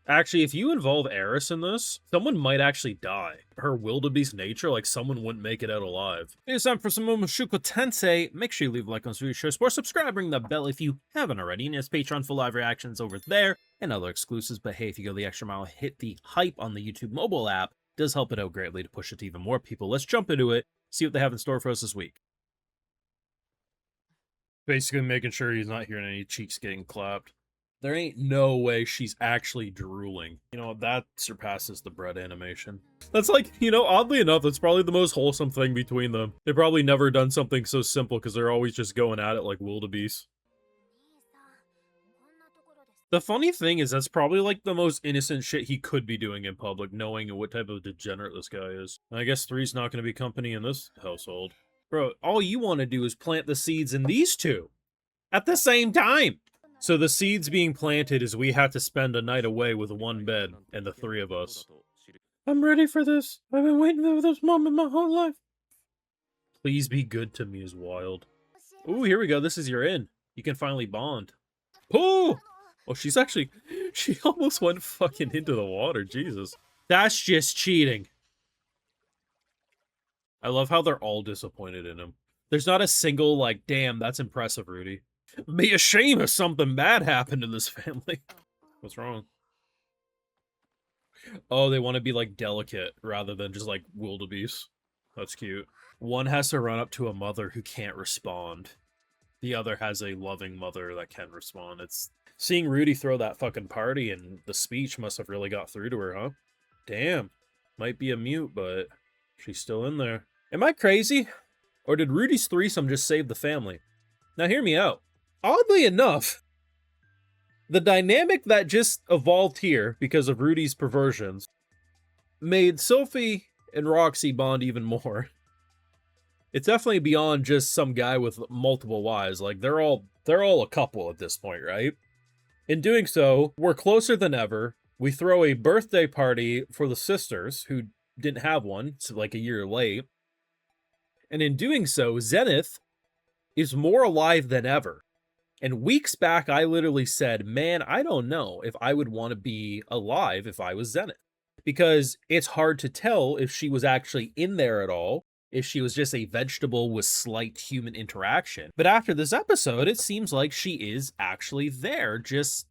Actually, if you involve Eris in this, someone might actually die. Her wildebeest nature, like someone wouldn't make it out alive. It's time for some more Mushoku Tensei. Make sure you leave a like on this video, share, support, subscribe, ring the bell if you haven't already. And there's Patreon for live reactions over there and other exclusives. But hey, if you go the extra mile, hit the hype on the YouTube mobile app. It does help it out greatly to push it to even more people. Let's jump into it, see what they have in store for us this week. Basically making sure he's not hearing any cheeks getting clapped. There ain't no way she's actually drooling. You know, that surpasses the bread animation. That's like, you know, oddly enough, that's probably the most wholesome thing between them. They've probably never done something so simple because they're always just going at it like wildebeest. The funny thing is that's probably like the most innocent shit he could be doing in public, knowing what type of degenerate this guy is. And I guess three's not going to be company in this household. Bro, all you want to do is plant the seeds in these two at the same time. So the seeds being planted is we have to spend a night away with one bed, and the three of us. I'm ready for this. I've been waiting for this moment my whole life. Please be good to me is wild. Ooh, here we go. This is your in. You can finally bond. Oh! Oh, she's actually... She almost went fucking into the water. Jesus. That's just cheating. I love how they're all disappointed in him. There's not a single, like, damn, that's impressive, Rudy. Be a shame if something bad happened in this family. What's wrong? Oh, they want to be, like, delicate rather than just, like, wildebeest. That's cute. One has to run up to a mother who can't respond. The other has a loving mother that can respond. It's... Seeing Rudy throw that fucking party and the speech must have really got through to her, huh? Damn. Might be a mute, but she's still in there. Am I crazy? Or did Rudy's threesome just save the family? Now hear me out. Oddly enough, the dynamic that just evolved here because of Rudy's perversions made Sylphie and Roxy bond even more. It's definitely beyond just some guy with multiple wives. Like they're all a couple at this point, right? In doing so, we're closer than ever. We throw a birthday party for the sisters who didn't have one, so like a year late. And in doing so, Zenith is more alive than ever. And weeks back, I literally said, man, I don't know if I would want to be alive if I was Zenith. Because it's hard to tell if she was actually in there at all, if she was just a vegetable with slight human interaction. But after this episode, it seems like she is actually there, just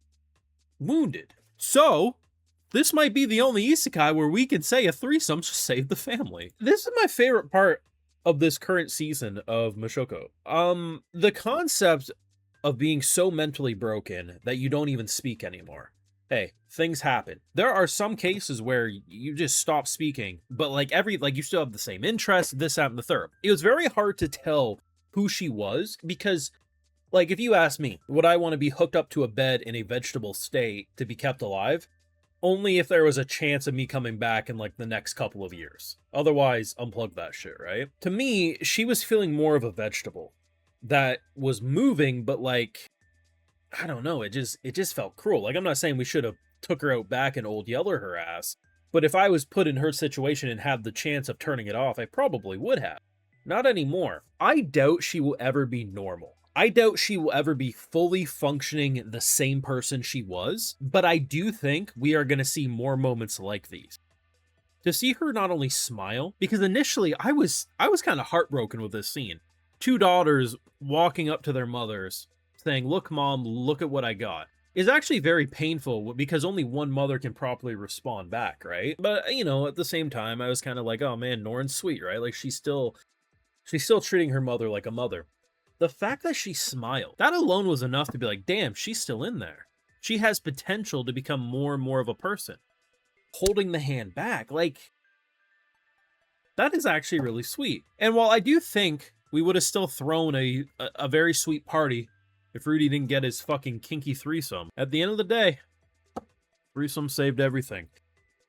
wounded. So, this might be the only isekai where we can say a threesome just saved the family. This is my favorite part of this current season of Mushoku. The concept of being so mentally broken that you don't even speak anymore. Hey, things happen. There are some cases where you just stop speaking, but like you still have the same interest, this, that, and the third. It was very hard to tell who she was because, like, if you ask me, would I want to be hooked up to a bed in a vegetable state to be kept alive? Only if there was a chance of me coming back in, like, the next couple of years. Otherwise, unplug that shit, right? To me, she was feeling more of a vegetable that was moving, but, like, I don't know, it just felt cruel. Like, I'm not saying we should have took her out back and old yeller her ass, but if I was put in her situation and had the chance of turning it off, I probably would have. Not anymore. I doubt she will ever be normal. I doubt she will ever be fully functioning the same person she was, but I do think we are going to see more moments like these. To see her not only smile, because initially I was kind of heartbroken with this scene. Two daughters walking up to their mothers, saying, look, mom, look at what I got, is actually very painful because only one mother can properly respond back, right? But, you know, at the same time, I was kind of like, oh man, Noren's sweet, right? Like, she's still treating her mother like a mother. The fact that she smiled, that alone was enough to be like, damn, she's still in there. She has potential to become more and more of a person. Holding the hand back, like, that is actually really sweet. And while I do think we would have still thrown a very sweet party if Rudy didn't get his fucking kinky threesome, at the end of the day, threesome saved everything.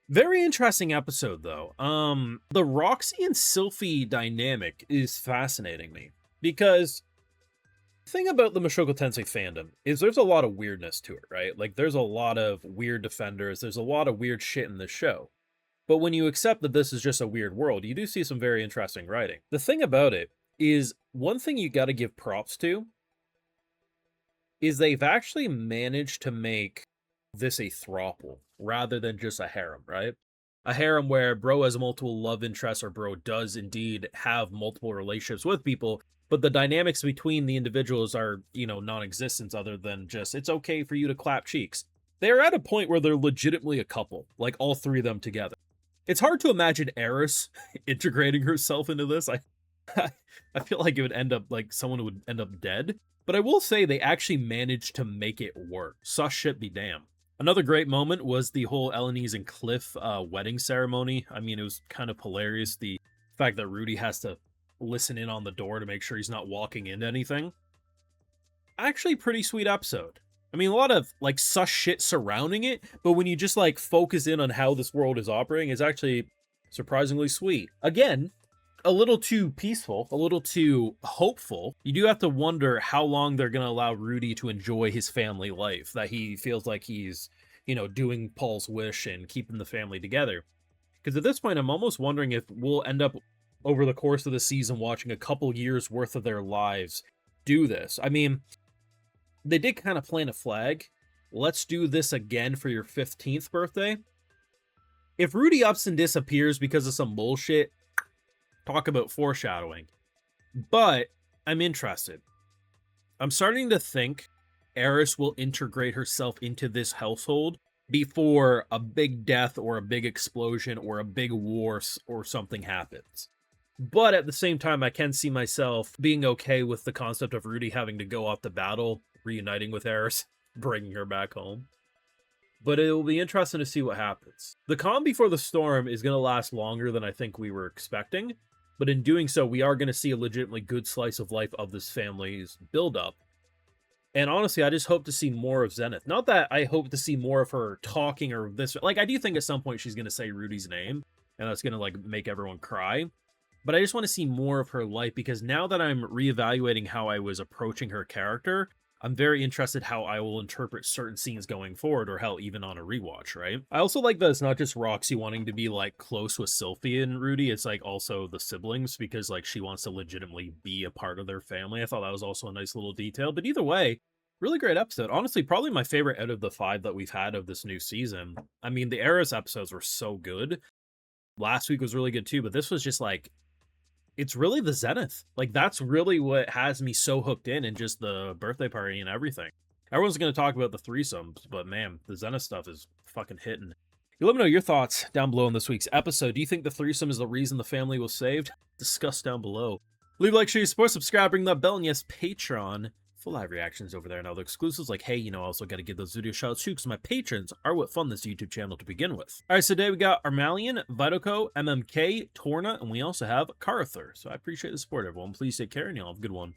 Very interesting episode, though. The Roxy and Sylphie dynamic is fascinating me. Because the thing about the Mushoku Tensei fandom is there's a lot of weirdness to it, right? Like, there's a lot of weird defenders, there's a lot of weird shit in this show. But when you accept that this is just a weird world, you do see some very interesting writing. The thing about it is, one thing you gotta give props to is they've actually managed to make this a throuple rather than just a harem, right? A harem where bro has multiple love interests or bro does indeed have multiple relationships with people, but the dynamics between the individuals are, non-existent other than just it's okay for you to clap cheeks. They're at a point where they're legitimately a couple, like all three of them together. It's hard to imagine Eris integrating herself into this. I feel like it would end up like someone would end up dead. But I will say they actually managed to make it work. Sus shit be damn. Another great moment was the whole Elenise and Cliff wedding ceremony. I mean, it was kind of hilarious. The fact that Rudy has to listen in on the door to make sure he's not walking into anything. Actually, pretty sweet episode. I mean, a lot of like sus shit surrounding it, but when you just like focus in on how this world is operating, it's actually surprisingly sweet. Again, a little too peaceful, a little too hopeful. You do have to wonder how long they're going to allow Rudy to enjoy his family life, that he feels like he's, doing Paul's wish and keeping the family together. Because at this point, I'm almost wondering if we'll end up over the course of the season watching a couple years worth of their lives do this. I mean, they did kind of plant a flag. Let's do this again for your 15th birthday. If Rudy ups and disappears because of some bullshit, talk about foreshadowing. But I'm interested. I'm starting to think Eris will integrate herself into this household before a big death or a big explosion or a big war or something happens. But at the same time, I can see myself being okay with the concept of Rudy having to go off to battle, reuniting with Eris, bringing her back home. But it will be interesting to see what happens. The calm before the storm is going to last longer than I think we were expecting. But in doing so, we are going to see a legitimately good slice of life of this family's build-up. And honestly, I just hope to see more of Zenith. Not that I hope to see more of her talking or this. Like, I do think at some point she's going to say Rudy's name. And that's going to, like, make everyone cry. But I just want to see more of her life. Because now that I'm reevaluating how I was approaching her character, I'm very interested how I will interpret certain scenes going forward, or hell, even on a rewatch, right? I also like that it's not just Roxy wanting to be, like, close with Sylphie and Rudy, it's, like, also the siblings, because, like, she wants to legitimately be a part of their family. I thought that was also a nice little detail, but either way, really great episode. Honestly, probably my favorite out of the 5 that we've had of this new season. I mean, the Eris episodes were so good. Last week was really good, too, but this was just, like, it's really the Zenith. Like, that's really what has me so hooked in and just the birthday party and everything. Everyone's going to talk about the threesomes, but man, the Zenith stuff is fucking hitting. You let me know your thoughts down below in this week's episode. Do you think the threesome is the reason the family was saved? Discuss down below. Leave a like, share your support, subscribe, ring that bell, and yes, Patreon. Full live reactions over there and other exclusives. Like, hey, I also got to give those video shoutouts too, because my patrons are what fund this YouTube channel to begin with. All right, so today we got Armalian, Vitoko, MMK, Torna, and we also have Carather. So I appreciate the support, everyone. Please take care, and y'all have a good one.